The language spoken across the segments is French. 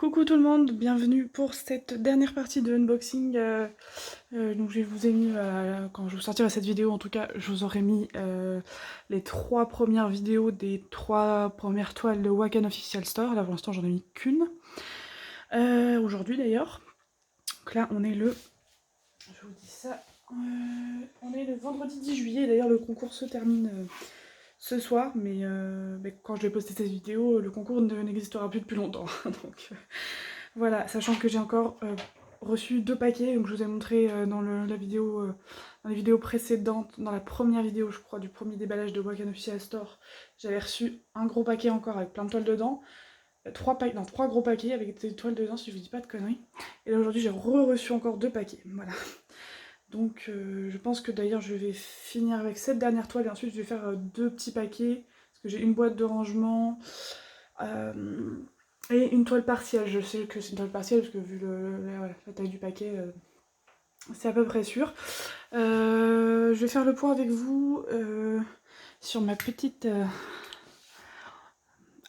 Coucou tout le monde, bienvenue pour cette dernière partie de unboxing. Donc je vous ai mis, quand je vous sortirai cette vidéo en tout cas, je vous aurai mis les 3 premières vidéos des 3 premières toiles de Wacken Official Store. Là pour l'instant j'en ai mis qu'une. Aujourd'hui d'ailleurs. Donc là on est le... Je vous dis ça. On est le vendredi 10 juillet, d'ailleurs le concours se termine ce soir, mais quand je vais poster cette vidéo, le concours n'existera plus depuis longtemps. Donc voilà, sachant que j'ai encore reçu 2 paquets, donc je vous ai montré dans la vidéo, dans les vidéos précédentes, dans la première vidéo je crois du premier déballage de Wacken Official Store, j'avais reçu un gros paquet encore avec plein de toiles dedans, 3 gros paquets avec des toiles dedans si je vous dis pas de conneries, et là aujourd'hui j'ai reçu encore 2 paquets, voilà. Donc je pense que d'ailleurs je vais finir avec cette dernière toile et ensuite je vais faire 2 petits paquets, parce que j'ai une boîte de rangement, et une toile partielle. Je sais que c'est une toile partielle parce que vu la taille du paquet, c'est à peu près sûr. Je vais faire le point avec vous sur ma petite...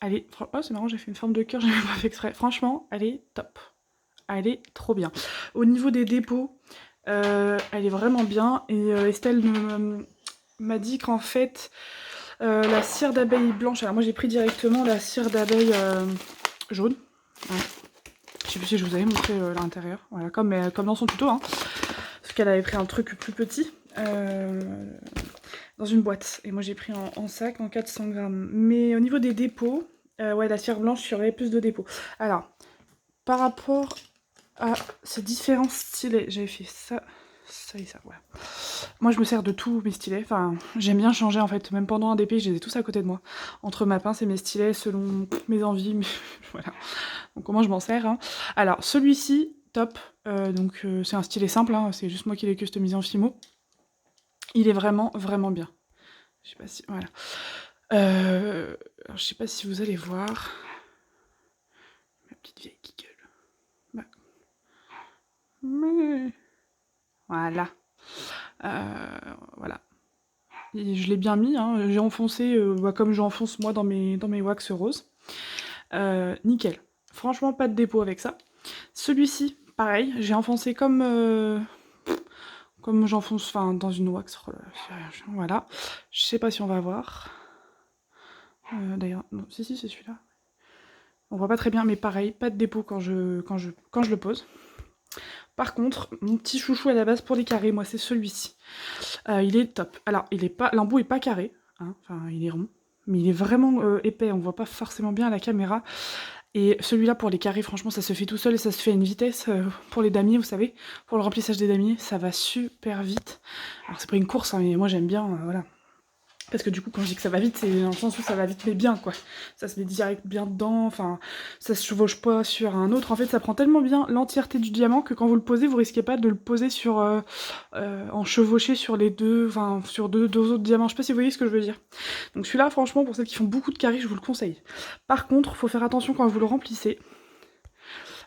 Allez, oh c'est marrant, j'ai fait une forme de cœur, j'avais pas fait exprès. Franchement, elle est top. Elle est trop bien. Au niveau des dépôts, elle est vraiment bien. Et Estelle m'a dit qu'en fait, la cire d'abeille blanche... Alors moi j'ai pris directement la cire d'abeille jaune. Ouais. Je sais plus si je vous avais montré l'intérieur, voilà, comme dans son tuto, hein, parce qu'elle avait pris un truc plus petit dans une boîte, et moi j'ai pris en sac en 400 grammes. Mais au niveau des dépôts, ouais, la cire blanche, il y aurait plus de dépôts. Alors, par rapport à ces différents stylets, j'avais fait ça, ça et ça, voilà. Moi je me sers de tous mes stylets, enfin j'aime bien changer en fait, même pendant un DP, je les ai tous à côté de moi, entre ma pince et mes stylets selon mes envies, mais voilà. Donc comment je m'en sers, hein. Alors celui-ci, top, c'est un stylet simple, hein, c'est juste moi qui l'ai customisé en Fimo. Il est vraiment vraiment bien. Je sais pas si... Voilà. Alors, je sais pas si vous allez voir. Ma petite vieille qui gueule. Bah. Voilà. Voilà. Et je l'ai bien mis, hein. J'ai enfoncé, comme j'enfonce moi dans mes wax roses. Nickel. Franchement, pas de dépôt avec ça. Celui-ci, pareil, j'ai enfoncé comme j'enfonce dans une wax. Voilà. Je sais pas si on va voir. D'ailleurs, non, si, c'est celui-là. On voit pas très bien, mais pareil, pas de dépôt quand je le pose. Par contre, mon petit chouchou à la base pour les carrés, moi, c'est celui-ci. Il est top. Alors, l'embout est pas carré, hein, enfin, il est rond, mais il est vraiment épais, on voit pas forcément bien à la caméra. Et celui-là, pour les carrés, franchement, ça se fait tout seul et ça se fait à une vitesse. Pour les damiers, vous savez, pour le remplissage des damiers, ça va super vite. Alors, c'est pas une course, hein, mais moi, j'aime bien, voilà. Parce que du coup, quand je dis que ça va vite, c'est dans le sens où ça va vite mais bien, quoi. Ça se met direct bien dedans, enfin, ça se chevauche pas sur un autre. En fait, ça prend tellement bien l'entièreté du diamant que quand vous le posez, vous risquez pas de le poser sur... en chevauché sur les deux, enfin, sur deux autres diamants. Je sais pas si vous voyez ce que je veux dire. Donc celui-là, franchement, pour celles qui font beaucoup de carrés, je vous le conseille. Par contre, faut faire attention quand vous le remplissez.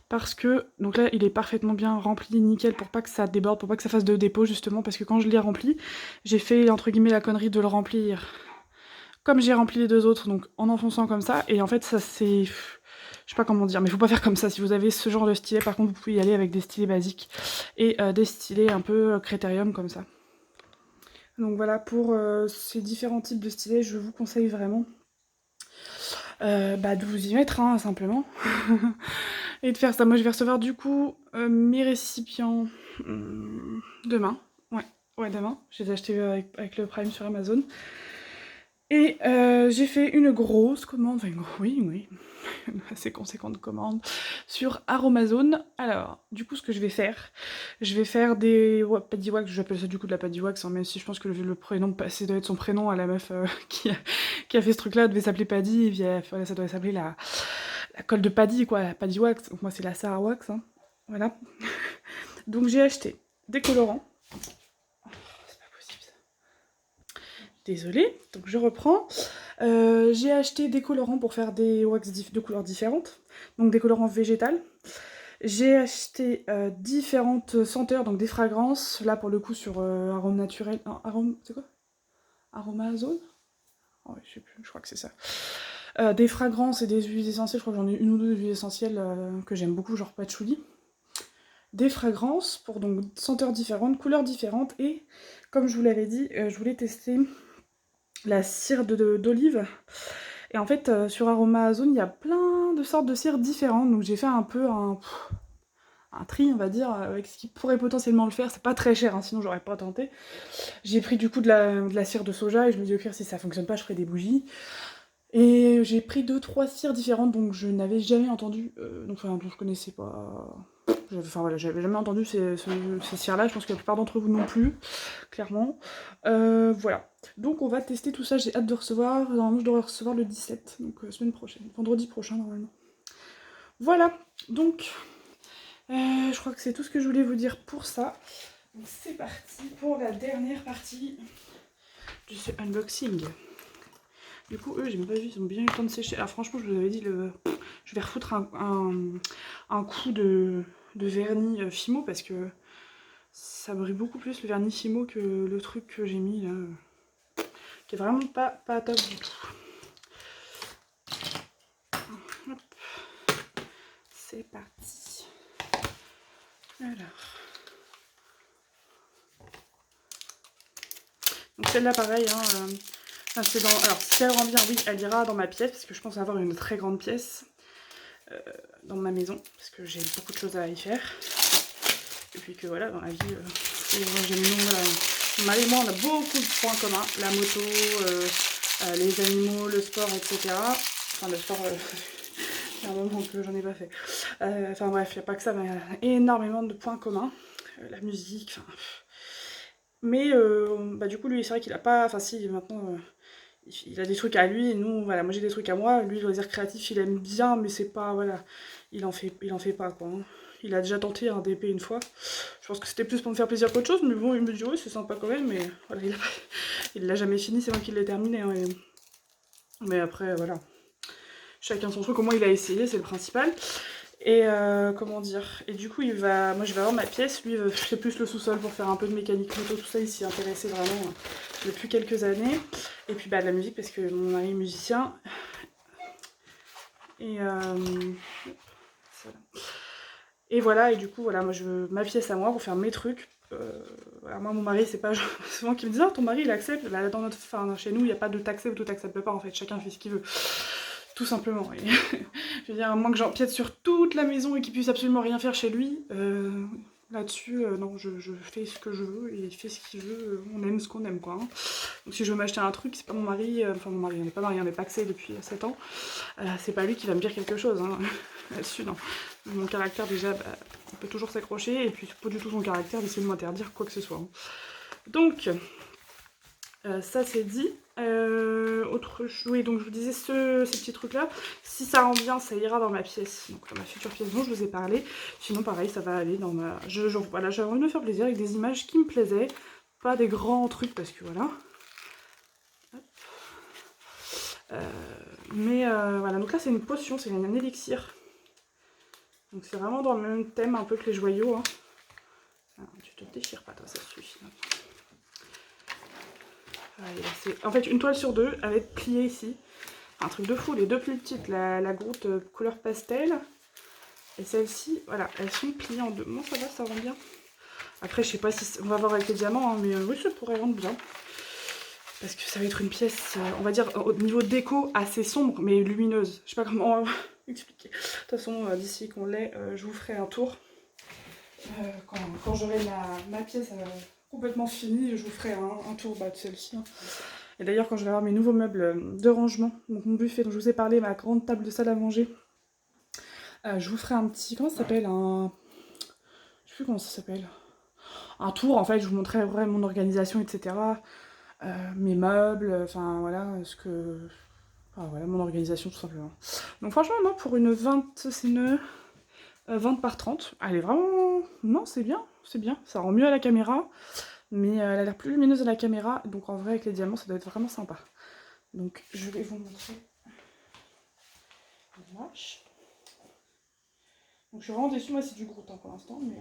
Parce que, donc là, il est parfaitement bien rempli, nickel, pour pas que ça déborde, pour pas que ça fasse de dépôt, justement, parce que quand je l'ai rempli, j'ai fait, entre guillemets, la connerie de le remplir comme j'ai rempli les deux autres, donc en enfonçant comme ça, et en fait, ça c'est... Je sais pas comment dire, mais faut pas faire comme ça. Si vous avez ce genre de stylet, par contre, vous pouvez y aller avec des stylets basiques, et des stylets un peu critérium, comme ça. Donc voilà, pour ces différents types de stylets, je vous conseille vraiment de vous y mettre, hein, simplement. Et de faire ça. Moi, je vais recevoir du coup mes récipients demain. Ouais, demain. Je les ai achetés avec le Prime sur Amazon. Et j'ai fait une grosse commande, enfin oui, une assez conséquente commande sur Aromazone. Alors, du coup, ce que je vais faire des paddy wax, j'appelle ça du coup de la paddy wax, hein, même si je pense que le prénom, ça doit être son prénom à la meuf qui a fait ce truc-là, devait s'appeler Paddy, et puis voilà, ça doit s'appeler la colle de Paddy, quoi, la paddy wax. Donc moi, c'est la Sarah wax, hein. Voilà. Donc j'ai acheté des colorants. Désolée, donc je reprends. J'ai acheté des colorants pour faire des wax de couleurs différentes, donc des colorants végétales. J'ai acheté différentes senteurs, donc des fragrances, là pour le coup sur arôme naturel, c'est quoi? Aromazone? Oh, je sais plus, je crois que c'est ça. Des fragrances et des huiles essentielles, je crois que j'en ai une ou deux huiles essentielles que j'aime beaucoup, genre patchouli. Des fragrances pour donc senteurs différentes, couleurs différentes, et comme je vous l'avais dit, je voulais tester la cire d'olive. Et en fait, sur Aroma-Zone, il y a plein de sortes de cires différentes, donc j'ai fait un peu un tri, on va dire, avec ce qui pourrait potentiellement le faire. C'est pas très cher, hein, sinon j'aurais pas tenté. J'ai pris du coup de la cire de soja, et je me dis au pire, si ça fonctionne pas, je ferai des bougies. Et j'ai pris 2-3 cires différentes, donc je n'avais jamais entendu, donc enfin, dont je connaissais pas... Enfin voilà, j'avais jamais entendu ces cires-là, je pense que la plupart d'entre vous non plus, clairement. Voilà. Donc on va tester tout ça, j'ai hâte de recevoir. Normalement je devrais recevoir le 17, donc semaine prochaine, vendredi prochain normalement. Voilà, donc je crois que c'est tout ce que je voulais vous dire pour ça. Donc c'est parti pour la dernière partie de ce unboxing. Du coup, eux, j'ai même pas vu, ils ont bien eu le temps de sécher. Ah, franchement, je vous avais dit, je vais refoutre un coup de vernis Fimo parce que ça brille beaucoup plus le vernis Fimo que le truc que j'ai mis là, qui est vraiment pas top du tout. Hop. C'est parti. Alors. Donc celle-là, pareil, hein, alors, si elle rend bien, oui, elle ira dans ma pièce, parce que je pense avoir une très grande pièce dans ma maison, parce que j'ai beaucoup de choses à y faire. Et puis que voilà, dans la vie, voilà, mon mari et moi, on a beaucoup de points communs. La moto, les animaux, le sport, etc. Enfin, le sport, c'est un moment que j'en ai pas fait. Enfin bref, il n'y a pas que ça, mais énormément de points communs. La musique, enfin... Mais bah, du coup, lui, c'est vrai qu'il a pas... Enfin si, maintenant... il a des trucs à lui, et nous, voilà, moi j'ai des trucs à moi. Lui, le loisir créatif, il aime bien, mais c'est pas, voilà, il en fait pas, quoi. Hein. Il a déjà tenté un DP une fois. Je pense que c'était plus pour me faire plaisir qu'autre chose, mais bon, il me dit, oui, c'est sympa quand même, mais voilà, il l'a jamais fini, c'est moi qui l'ai terminé. Hein, mais après, voilà, chacun son truc, au moins il a essayé, c'est le principal. Et comment dire, et du coup moi je vais avoir ma pièce, lui je fais plus le sous-sol pour faire un peu de mécanique moto, tout ça, il s'y intéressait vraiment depuis quelques années. Et puis bah de la musique parce que mon mari est musicien. Et et voilà, et du coup voilà, moi je veux ma pièce à moi pour faire mes trucs. Voilà, moi mon mari c'est pas souvent qui me dit ah ton mari il accepte, là dans chez nous il n'y a pas de t'acceptes ou t'acceptes pas en fait, chacun fait ce qu'il veut. Tout simplement. Et je veux dire, à moins que j'empiète sur toute la maison et qu'il puisse absolument rien faire chez lui, là-dessus, non, je fais ce que je veux et il fait ce qu'il veut, on aime ce qu'on aime, quoi. Hein. Donc si je veux m'acheter un truc, c'est pas mon mari, enfin mon mari, on n'est pas marié, on est paxé depuis 7 ans, c'est pas lui qui va me dire quelque chose, hein. Là-dessus, non. Mon caractère, déjà, bah, on peut toujours s'accrocher, et puis c'est pas du tout son caractère d'essayer de m'interdire quoi que ce soit. Hein. Donc, ça c'est dit. Oui, donc je vous disais ces petits trucs là, si ça rend bien ça ira dans ma pièce, donc dans ma future pièce dont je vous ai parlé, sinon pareil ça va aller dans ma... Voilà, j'avais envie de me faire plaisir avec des images qui me plaisaient, pas des grands trucs parce que voilà. Voilà, donc là c'est une potion, c'est un élixir, donc c'est vraiment dans le même thème un peu que les joyaux. Hein. Alors, tu te déchires pas toi, ça suffit. En fait une toile sur deux, elle va être pliée ici. Un truc de fou, les deux plus petites, la goutte couleur pastel et celle-ci, voilà, elles sont pliées en deux. Bon, ça va, ça rend bien. Après, je sais pas si on va voir avec les diamants, hein, mais oui, ça pourrait rendre bien. Parce que ça va être une pièce, on va dire, au niveau déco, assez sombre, mais lumineuse. Je sais pas comment expliquer. De toute façon, d'ici qu'on l'ait, je vous ferai un tour. Quand j'aurai ma pièce complètement finie, je vous ferai un tour de celle-ci. Hein. Et d'ailleurs, quand je vais avoir mes nouveaux meubles de rangement, donc mon buffet dont je vous ai parlé, ma grande table de salle à manger, je vous ferai un petit... Comment ça s'appelle Je sais plus comment ça s'appelle. Un tour, en fait, je vous montrerai vraiment mon organisation, etc. Mes meubles, enfin voilà, voilà, mon organisation tout simplement. Donc franchement, non, pour une 20, c'est une 20 par 30, elle est vraiment... Non, c'est bien, ça rend mieux à la caméra. Mais elle a l'air plus lumineuse à la caméra, donc en vrai avec les diamants ça doit être vraiment sympa. Donc je vais vous montrer. Donc je suis vraiment déçue, moi c'est du gros temps pour l'instant, mais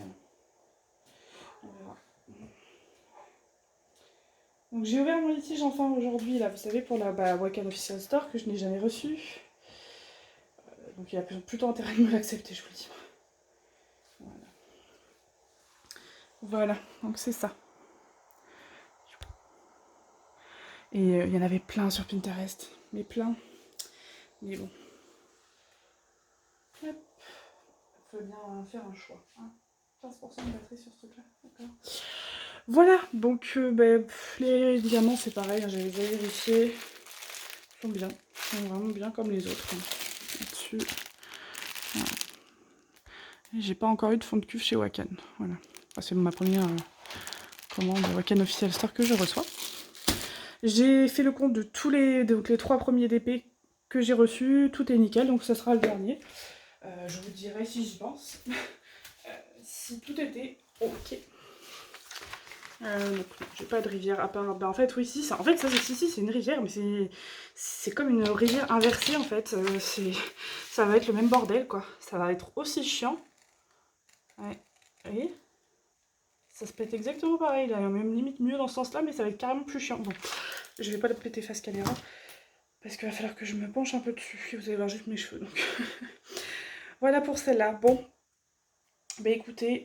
on verra. Donc j'ai ouvert mon litige enfin aujourd'hui, là vous savez, pour la Wacom Official Store que je n'ai jamais reçu. Donc il y a plutôt intérêt de me l'accepter, je vous le dis. Voilà, voilà, donc c'est ça. Et il y en avait plein sur Pinterest, mais plein. Mais bon. Hop. Il faut bien faire un choix. Hein. 15% de batterie sur ce truc-là, d'accord. Voilà, donc les diamants c'est pareil, hein, j'avais déjà vérifié. Ils sont bien, ils sont vraiment bien comme les autres. Hein. Là-dessus. Voilà. J'ai pas encore eu de fond de cuve chez Wakan. Voilà. Enfin, c'est ma première commande Wakan Official Store que je reçois. J'ai fait le compte de tous donc les 3 premiers DP que j'ai reçus, tout est nickel, donc ça sera le dernier. Je vous dirai si j'y pense. Si tout était ok. Donc j'ai pas de rivière à part. Bah en fait oui si ça. En fait ça c'est une rivière mais c'est comme une rivière inversée en fait. Ça va être le même bordel quoi. Ça va être aussi chiant. Ouais. Vous voyez? Ça se pète exactement pareil, là, même limite mieux dans ce sens-là, mais ça va être carrément plus chiant. Bon, je vais pas le péter face caméra, parce qu'il va falloir que je me penche un peu dessus, et vous allez voir juste mes cheveux, donc... Voilà pour celle-là. Bon, bah écoutez,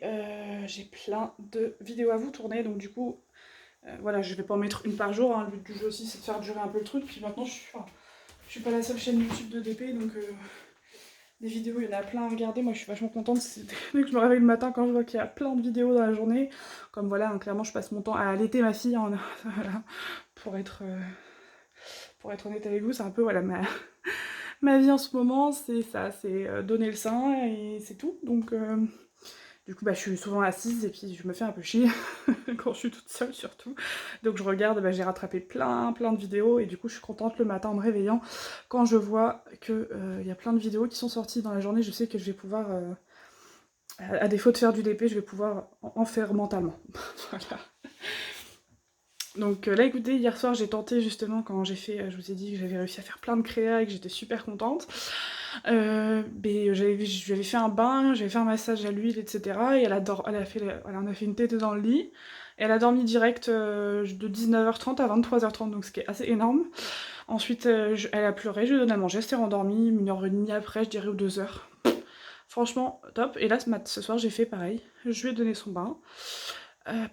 j'ai plein de vidéos à vous tourner, donc du coup, voilà, je vais pas en mettre une par jour, hein. Le but du jeu aussi, c'est de faire durer un peu le truc, puis maintenant, je suis pas la seule chaîne YouTube de DP, donc... Des vidéos, il y en a plein à regarder, moi je suis vachement contente, dès que je me réveille le matin quand je vois qu'il y a plein de vidéos dans la journée, comme voilà, hein, clairement je passe mon temps à allaiter ma fille, hein, voilà, pour être honnête avec vous, c'est un peu voilà, ma vie en ce moment, c'est ça, c'est donner le sein et c'est tout, donc du coup bah, je suis souvent assise et puis je me fais un peu chier, quand je suis toute seule surtout, donc je regarde, bah, j'ai rattrapé plein de vidéos et du coup je suis contente le matin en me réveillant, quand je vois qu'il y a plein de vidéos qui sont sorties dans la journée, je sais que je vais pouvoir, à défaut de faire du DP, je vais pouvoir en faire mentalement, voilà. Donc là écoutez, hier soir j'ai tenté justement quand j'ai fait, je vous ai dit que j'avais réussi à faire plein de créa et que j'étais super contente. J'avais fait un bain, j'avais fait un massage à l'huile, etc. Et on a fait une tétée dans le lit. Et elle a dormi direct de 19h30 à 23h30, donc ce qui est assez énorme. Ensuite, elle a pleuré, je lui ai donné à manger, elle s'est rendormie, 1h30 après, je dirais, ou 2h. Franchement, top. Et là, ce soir, j'ai fait pareil. Je lui ai donné son bain.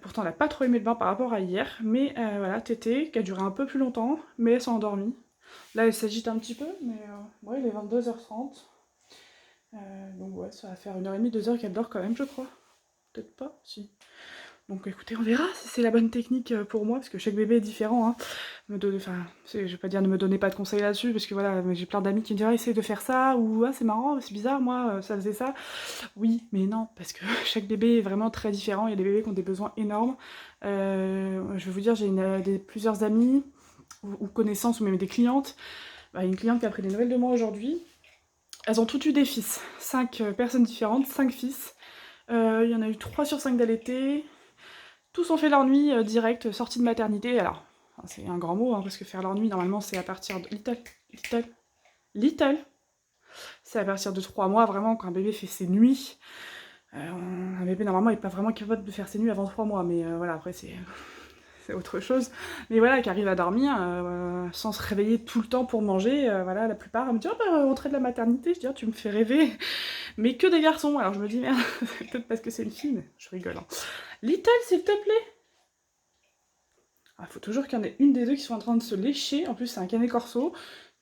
Pourtant, elle a pas trop aimé le bain par rapport à hier, mais voilà, tétée, qui a duré un peu plus longtemps, mais elle s'est endormie. Là, elle s'agite un petit peu, mais ouais, il est 22h30. Donc ouais, ça va faire 1h30, 2h qu'elle dort quand même, je crois. Peut-être pas, si. Donc écoutez, on verra si c'est la bonne technique pour moi, parce que chaque bébé est différent. Hein. Je vais pas dire ne me donnez pas de conseils là-dessus, parce que voilà, j'ai plein d'amis qui me disent ah, essaye de faire ça, ou ah, c'est marrant, c'est bizarre, moi, ça faisait ça. Oui, mais non, parce que chaque bébé est vraiment très différent, il y a des bébés qui ont des besoins énormes. Je vais vous dire, j'ai plusieurs amis, ou connaissances, ou même des clientes. Bah, une cliente qui a pris des nouvelles de moi aujourd'hui. Elles ont toutes eu des fils. 5 personnes différentes, 5 fils. Il y en a eu 3 sur 5 d'allaités. Tous ont fait leur nuit direct, sortie de maternité. Alors, c'est un grand mot, hein, parce que faire leur nuit, normalement, c'est à partir de... Little. C'est à partir de 3 mois, vraiment, quand un bébé fait ses nuits. Un bébé, normalement, n'est pas vraiment capable de faire ses nuits avant 3 mois. Mais voilà, après, c'est autre chose. Mais voilà, qui arrive à dormir sans se réveiller tout le temps pour manger. Voilà, la plupart, elle me dit « Oh, bah, rentrée de la maternité. » Je dis « Oh, tu me fais rêver. » Mais que des garçons. Alors je me dis « Merde, c'est peut-être parce que c'est une fille. » Mais je rigole. Hein. Little, s'il te plaît. Il faut toujours qu'il y en ait une des deux qui soit en train de se lécher. En plus, c'est un canet corso.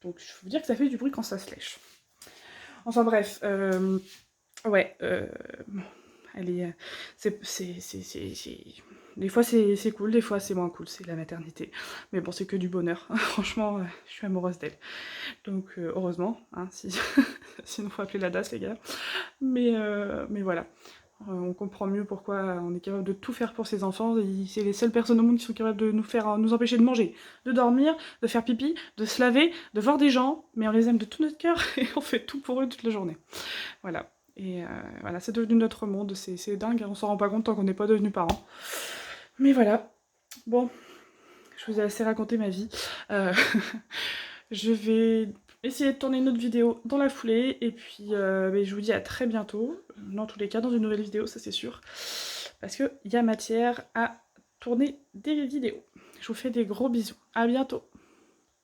Donc, je peux vous dire que ça fait du bruit quand ça se lèche. Enfin bref. Ouais. Elle est... Des fois c'est cool, des fois c'est moins cool, c'est la maternité. Mais bon, c'est que du bonheur. Franchement, je suis amoureuse d'elle. Donc heureusement, hein, sinon faut appeler la DAS les gars. Mais voilà. On comprend mieux pourquoi on est capable de tout faire pour ses enfants. C'est les seules personnes au monde qui sont capables de nous empêcher de manger, de dormir, de faire pipi, de se laver, de voir des gens. Mais on les aime de tout notre cœur et on fait tout pour eux toute la journée. Voilà. Et voilà, c'est devenu notre monde, c'est dingue, on s'en rend pas compte tant qu'on n'est pas devenus parents. Mais voilà, bon, je vous ai assez raconté ma vie. Je vais essayer de tourner une autre vidéo dans la foulée, et puis je vous dis à très bientôt, dans tous les cas, dans une nouvelle vidéo, ça c'est sûr, parce qu'il y a matière à tourner des vidéos. Je vous fais des gros bisous, à bientôt.